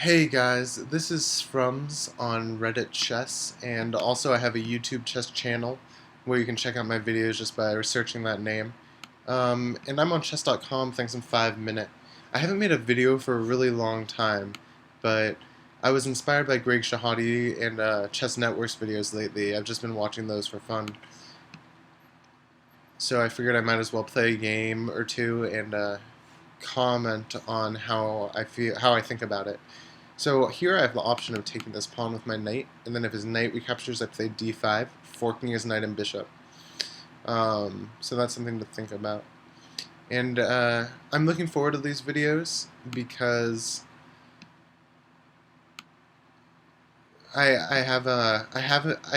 Hey guys, this is Frums on Reddit Chess, and also I have a YouTube chess channel where you can check out my videos just by researching that name. And I'm on chess.com thanks in 5 minute. I haven't made a video for a really long time, but I was inspired by Greg Shahade and Chess Network's videos lately. I've just been watching those for fun. So I figured I might as well play a game or two and comment on how I think about it. So here I have the option of taking this pawn with my knight, and then if his knight recaptures, I play d5, forking his knight and bishop. So that's something to think about. And I'm looking forward to these videos because I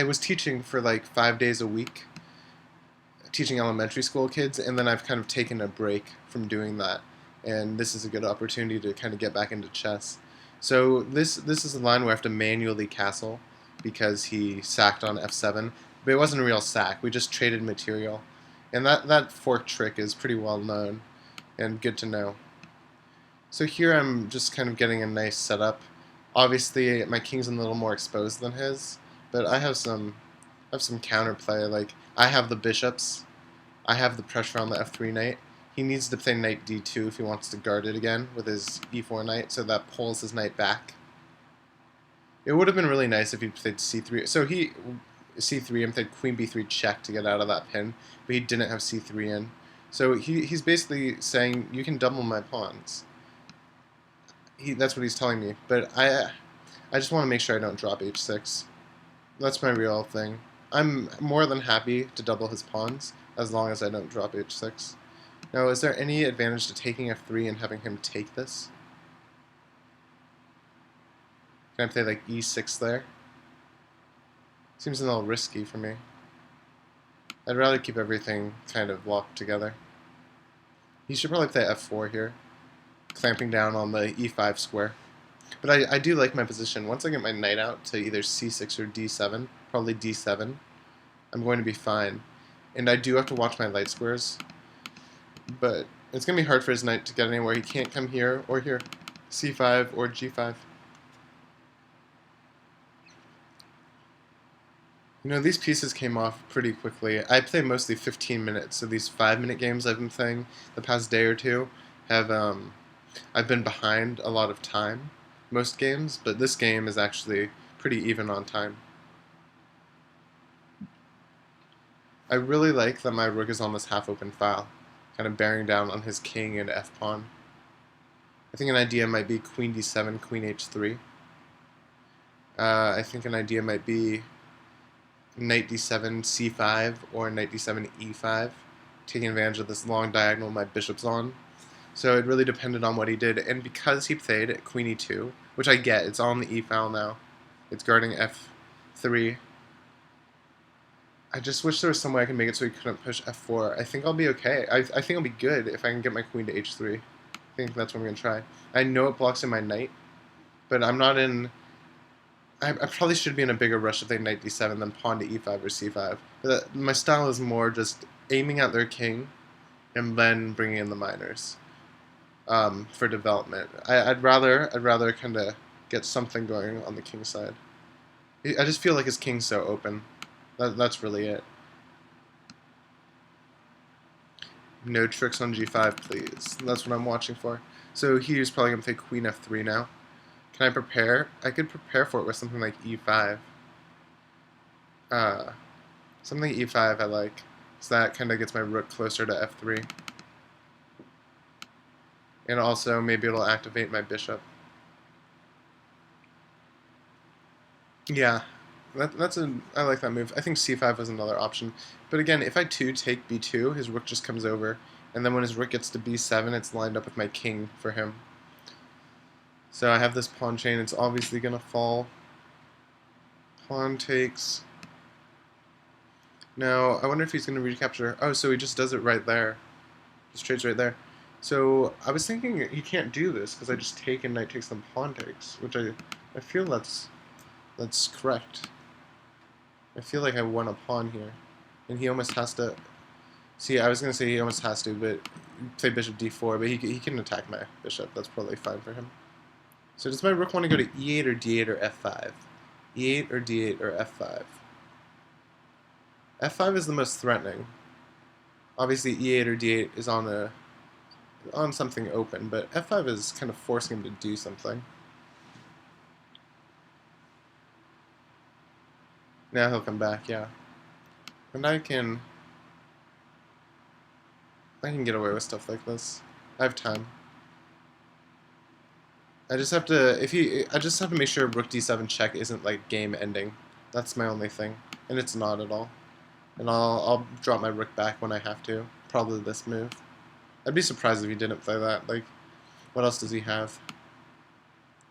was teaching for like 5 days a week, teaching elementary school kids, and then I've kind of taken a break from doing that. And this is a good opportunity to kind of get back into chess. So this is a line where I have to manually castle because he sacked on f7, but it wasn't a real sack. We just traded material, and that fork trick is pretty well known and good to know. So here I'm just kind of getting a nice setup. Obviously, my king's a little more exposed than his, but I have some counterplay. Like I have the bishops, I have the pressure on the f3 knight. He needs to play knight d2 if he wants to guard it again with his e4 knight, so that pulls his knight back. It would have been really nice if he played c3. So he c3 and played queen b3 check to get out of that pin, but he didn't have c3 in. So he's basically saying you can double my pawns. That's what he's telling me. But I just want to make sure I don't drop h6. That's my real thing. I'm more than happy to double his pawns as long as I don't drop h6. Now, is there any advantage to taking f3 and having him take this? Can I play like e6 there? Seems a little risky for me. I'd rather keep everything kind of locked together. He should probably play f4 here, clamping down on the e5 square. But I do like my position. Once I get my knight out to either c6 or d7, probably d7, I'm going to be fine. And I do have to watch my light squares, but it's going to be hard for his knight to get anywhere. He can't come here or here, c5 or g5. You know, these pieces came off pretty quickly. I play mostly 15 minutes, so these 5 minute games I've been playing the past day or two have, I've been behind a lot of time, most games, but this game is actually pretty even on time. I really like that my rook is on this half-open file, kind of bearing down on his king and f-pawn. I think an idea might be queen d7, queen h3. I think an idea might be knight d7, c5, or knight d7, e5, taking advantage of this long diagonal my bishop's on. So it really depended on what he did, and because he played queen e2, which I get, it's on the e file now, it's guarding f3. I just wish there was some way I could make it so he couldn't push f4. I think I'll be okay. I think I'll be good if I can get my queen to h3. I think that's what I'm going to try. I know it blocks in my knight, but I'm not in... I probably should be in a bigger rush if they knight d7 than pawn to e5 or c5. But my style is more just aiming at their king and then bringing in the minors for development. I'd rather kind of get something going on the king side. I just feel like his king's so open. That's really it. No tricks on g5, please. That's what I'm watching for. So he's probably going to play queen f3 now. Can I prepare? I could prepare for it with something like e5. Something e5 I like. So that kind of gets my rook closer to f3. And also maybe it'll activate my bishop. Yeah, I like that move. I think c5 was another option. But again, if I take b2, his rook just comes over. And then when his rook gets to b7, it's lined up with my king for him. So I have this pawn chain. It's obviously going to fall. Pawn takes. Now, I wonder if he's going to recapture. Oh, so he just does it right there. Just trades right there. So I was thinking he can't do this because I just take and knight takes then pawn takes, which I feel that's correct. I feel like I won a pawn here, and he almost has to. See, I was gonna say he almost has to, but play bishop d4, but he can attack my bishop. That's probably fine for him. So does my rook want to go to e8 or d8 or f5? e8 or d8 or f5? f5 is the most threatening. Obviously e8 or d8 is on something open, but f5 is kind of forcing him to do something. Now he'll come back, yeah. And I can get away with stuff like this. I have time. I just have to make sure rook d7 check isn't like game ending. That's my only thing, and it's not at all. And I'll drop my rook back when I have to. Probably this move. I'd be surprised if he didn't play that. Like, what else does he have?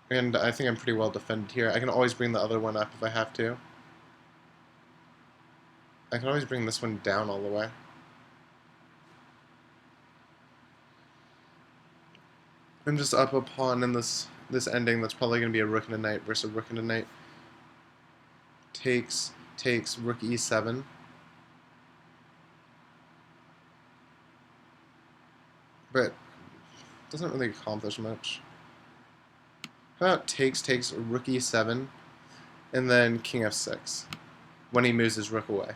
And I think I'm pretty well defended here. I can always bring the other one up if I have to. I can always bring this one down all the way. I'm just up a pawn in this ending that's probably going to be a rook and a knight versus a rook and a knight. Takes rook e7. But doesn't really accomplish much. How about takes rook e7 and then king f6 when he moves his rook away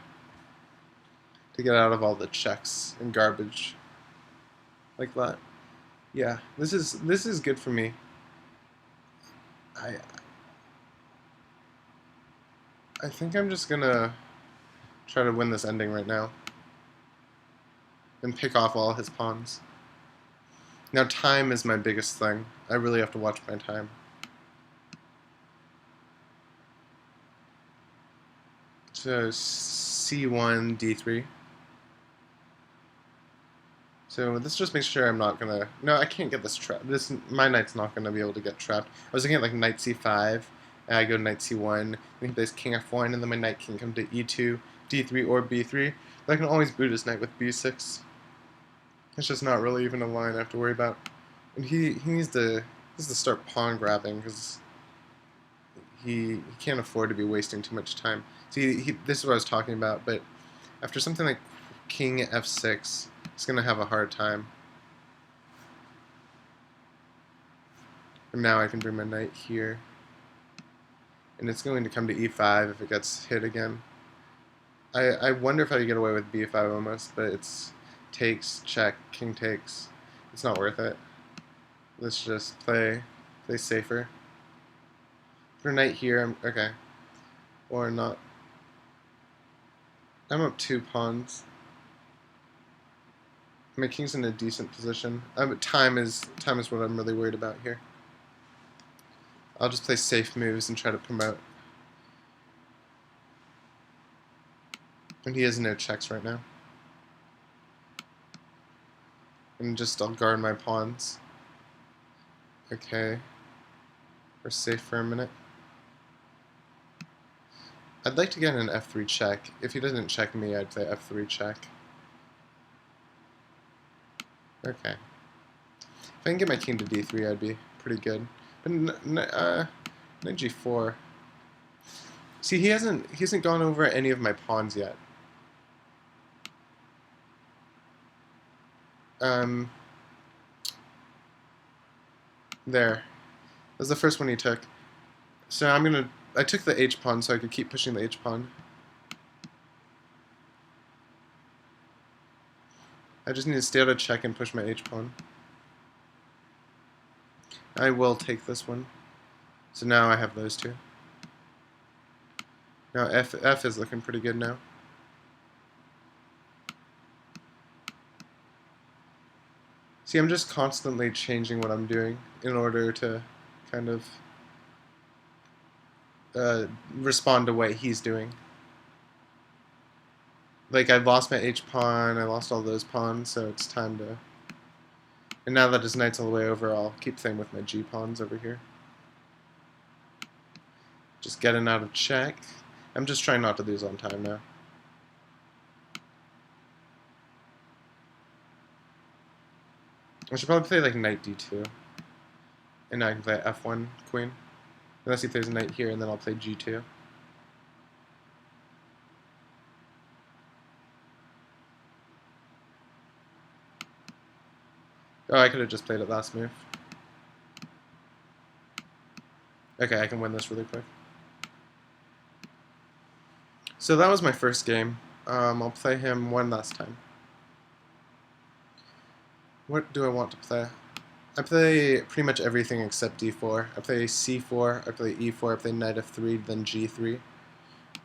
to get out of all the checks and garbage like that. Yeah, this is good for me. I think I'm just gonna try to win this ending right now and pick off all his pawns. Now time is my biggest thing. I really have to watch my time. So c1 d3. So this just makes sure I'm not gonna. No, I can't get this trapped. My knight's not gonna be able to get trapped. I was looking at like knight c5, and I go knight c1. Then he plays king f1, and then my knight can come to e2, d3, or b3. But I can always boot his knight with b6. It's just not really even a line I have to worry about. And he needs to start pawn grabbing because he can't afford to be wasting too much time. See, this is what I was talking about. But after something like king f6. He's going to have a hard time. And now I can bring my knight here. And it's going to come to e5 if it gets hit again. I wonder if I could get away with b5 almost, but it's takes, check, king takes. It's not worth it. Let's just play safer. Put a knight here, okay. Or not. I'm up 2 pawns. My king's in a decent position. Time is what I'm really worried about here. I'll just play safe moves and try to promote. And he has no checks right now. And I'll guard my pawns. Okay. We're safe for a minute. I'd like to get an f3 check. If he doesn't check me, I'd play f3 check. Okay. If I can get my king to d3, I'd be pretty good. But knight g4. See, he hasn't gone over any of my pawns yet. There. That was the first one he took. So I took the h pawn so I could keep pushing the h pawn. I just need to stay out of check and push my h pawn. I will take this one. So now I have those two. Now f is looking pretty good now. See, I'm just constantly changing what I'm doing in order to kind of respond to what he's doing. Like, I lost my h pawn, I lost all those pawns, so it's time to... And now that his knight's all the way over, I'll keep playing with my g pawns over here. Just getting out of check. I'm just trying not to lose on time now. I should probably play like knight d2. And now I can play f1 queen. Unless he plays a knight here, and then I'll play g2. Oh, I could have just played it last move. Okay, I can win this really quick. So that was my first game. I'll play him one last time. What do I want to play? I play pretty much everything except d4. I play c4, I play e4, I play knight f3, then g3.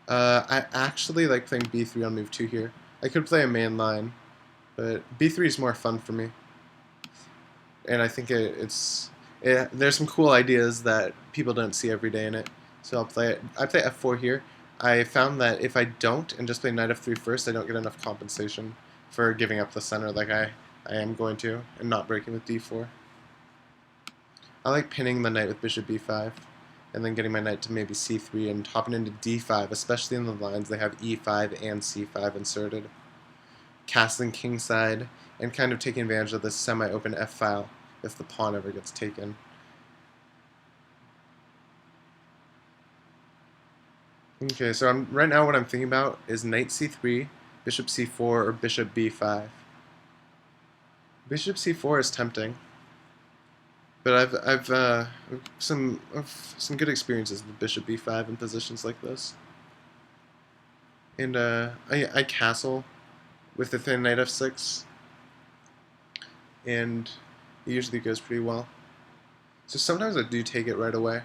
I actually like playing b3 on move 2 here. I could play a main line, but b3 is more fun for me. And I think there's some cool ideas that people don't see every day in it. So I'll play it. I play f4 here. I found that if I don't and just play knight f3 first, I don't get enough compensation for giving up the center like I am going to, and not breaking with d4. I like pinning the knight with bishop b5, and then getting my knight to maybe c3 and hopping into d5, especially in the lines they have e5 and c5 inserted. Castling kingside, and kind of taking advantage of this semi-open f-file if the pawn ever gets taken. Okay, so right now what I'm thinking about is knight c3, bishop c4, or bishop b5. Bishop c4 is tempting, but I've some good experiences with bishop b5 in positions like this. And I castle with the thin knight f6, and it usually goes pretty well. So sometimes I do take it right away,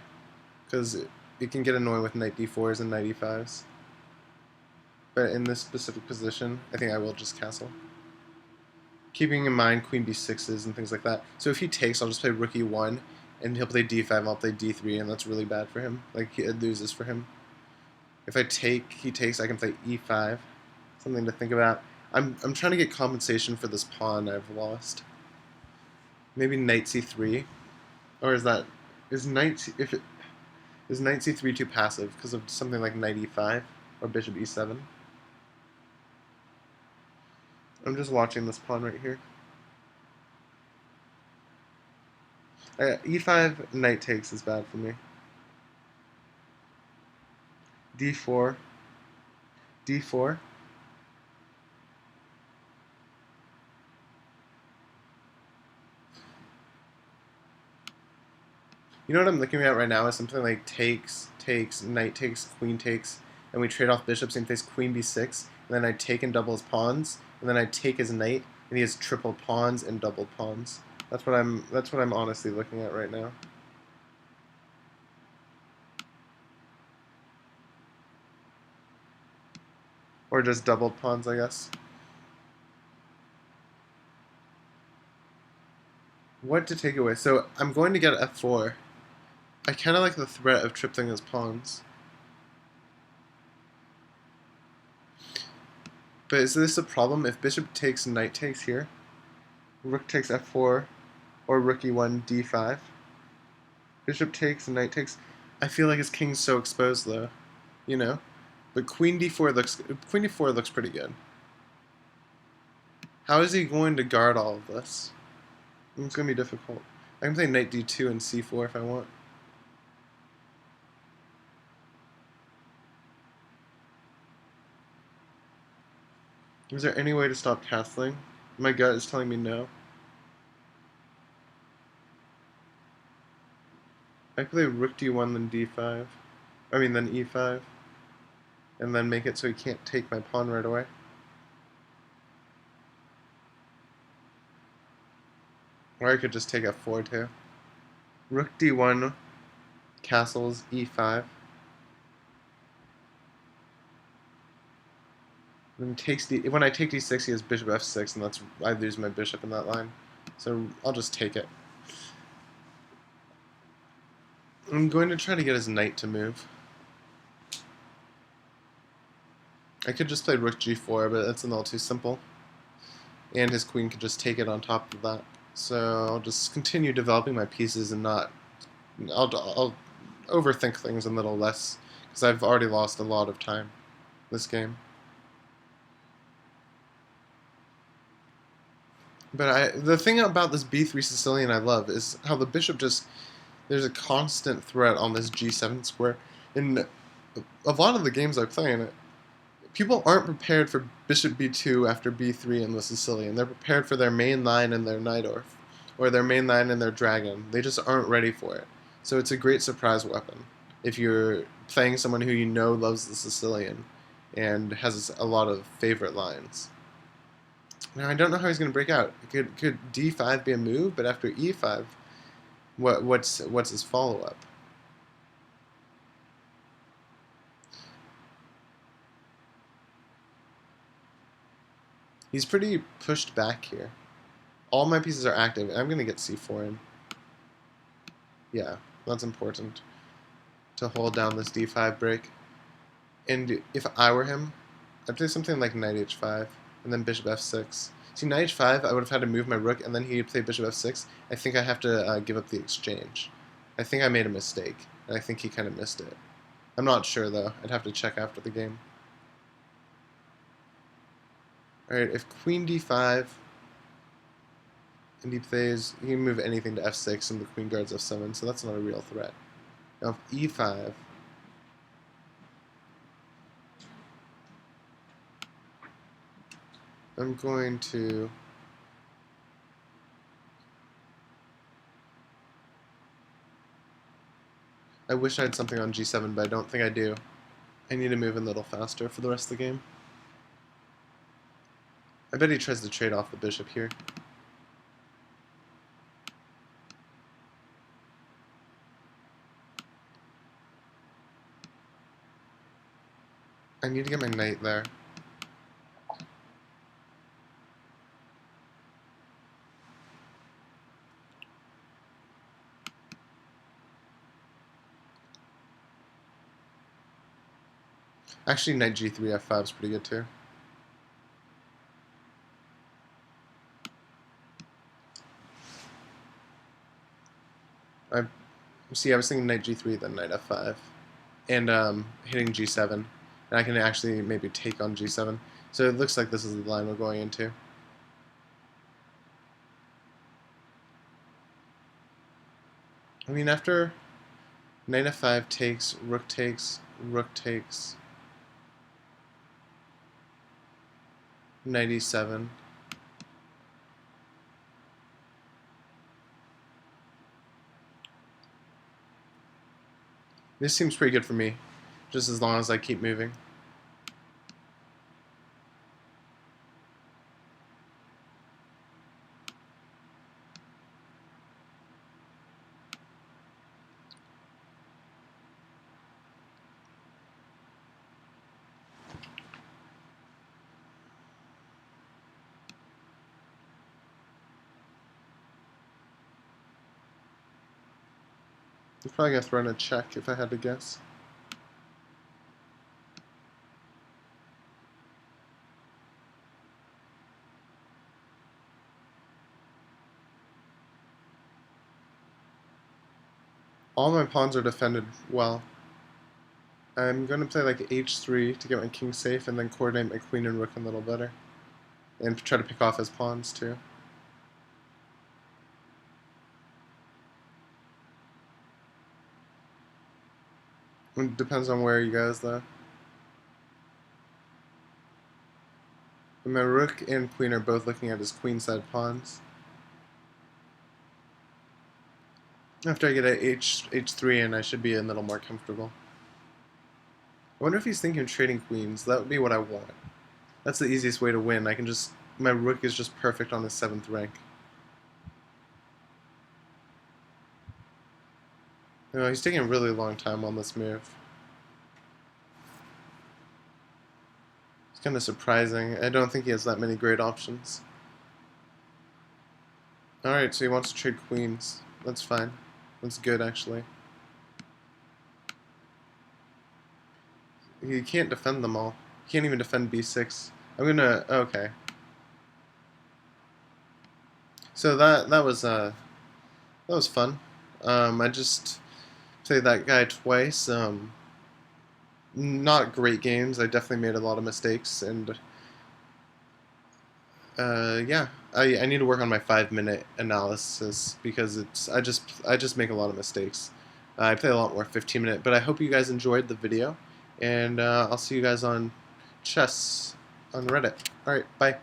because it can get annoying with knight d4s and knight e5s. But in this specific position, I think I will just castle. Keeping in mind queen b6s and things like that. So if he takes, I'll just play rook e1, and he'll play d5, and I'll play d3, and that's really bad for him. Like, it loses for him. If I take, he takes, I can play e5. Something to think about. I'm trying to get compensation for this pawn I've lost. Maybe knight c3, or is knight c3 too passive because of something like knight e5 or bishop e7? I'm just watching this pawn right here. E5 knight takes is bad for me. d4, d4. You know what I'm looking at right now is something like takes, knight takes, queen takes, and we trade off bishops and face queen b6, and then I take and double his pawns, and then I take his knight, and he has triple pawns and double pawns. That's what I'm honestly looking at right now. Or just doubled pawns, I guess. What to take away? So I'm going to get f4. I kind of like the threat of tripling his pawns. But is this a problem? If bishop takes, knight takes here, rook takes f4, or rook e1, d5. Bishop takes, knight takes. I feel like his king's so exposed though, you know? But queen d4 looks pretty good. How is he going to guard all of this? It's going to be difficult. I can play knight d2 and c4 if I want. Is there any way to stop castling? My gut is telling me no. I play rook d1 then d5. Then e5. And then make it so he can't take my pawn right away. Or I could just take f4 too. Rook d1, castles, e5. Then when I take d6, he has bishop f6, and I lose my bishop in that line. So I'll just take it. I'm going to try to get his knight to move. I could just play rook g4, but that's a little too simple. And his queen could just take it on top of that. So I'll just continue developing my pieces and not... I'll overthink things a little less, because I've already lost a lot of time this game. But the thing about this b3 Sicilian I love is how the bishop there's a constant threat on this g7 square. In a lot of the games I play in it, people aren't prepared for bishop b2 after b3 in the Sicilian. They're prepared for their main line and their Najdorf, or their main line and their dragon. They just aren't ready for it. So it's a great surprise weapon if you're playing someone who you know loves the Sicilian and has a lot of favorite lines. Now I don't know how he's going to break out. Could d5 be a move? But after e5, what's his follow up? He's pretty pushed back here. All my pieces are active. I'm going to get c4 in. Yeah, that's important to hold down this d5 break. And if I were him, I'd play something like knight h5 and then bishop f6. See, knight h5, I would have had to move my rook, and then he'd play bishop f6. I think I have to give up the exchange. I think I made a mistake, and I think he kind of missed it. I'm not sure, though. I'd have to check after the game. Alright, if queen d5, and he plays, he can move anything to f6, and the queen guards f7, so that's not a real threat. Now, if e5, I'm going to... I wish I had something on g7, but I don't think I do. I need to move in a little faster for the rest of the game. I bet he tries to trade off the bishop here. I need to get my knight there. Actually, knight g3 f5 is pretty good too. I was thinking knight g3 then knight f5, and hitting g7, and I can actually maybe take on g7. So it looks like this is the line we're going into. I mean, after knight f5 takes, rook takes, knight e7. This seems pretty good for me, just as long as I keep moving. I'm probably going to throw in a check if I had to guess. All my pawns are defended well. I'm going to play like h3 to get my king safe and then coordinate my queen and rook a little better. And try to pick off his pawns too. It depends on where he goes though. And my rook and queen are both looking at his queenside pawns. After I get a h3 in, I should be a little more comfortable. I wonder if he's thinking of trading queens. That would be what I want. That's the easiest way to win. I can just... My rook is just perfect on his 7th rank. No, he's taking a really long time on this move. It's kind of surprising. I don't think he has that many great options. Alright, so he wants to trade queens. That's fine. That's good, actually. He can't defend them all. He can't even defend b6. I'm gonna... Okay. So that was fun. I just played that guy twice. Not great games. I definitely made a lot of mistakes, and yeah, I need to work on my 5-minute analysis because I just make a lot of mistakes. I play a lot more 15-minute, but I hope you guys enjoyed the video, and I'll see you guys on chess on Reddit. All right, bye.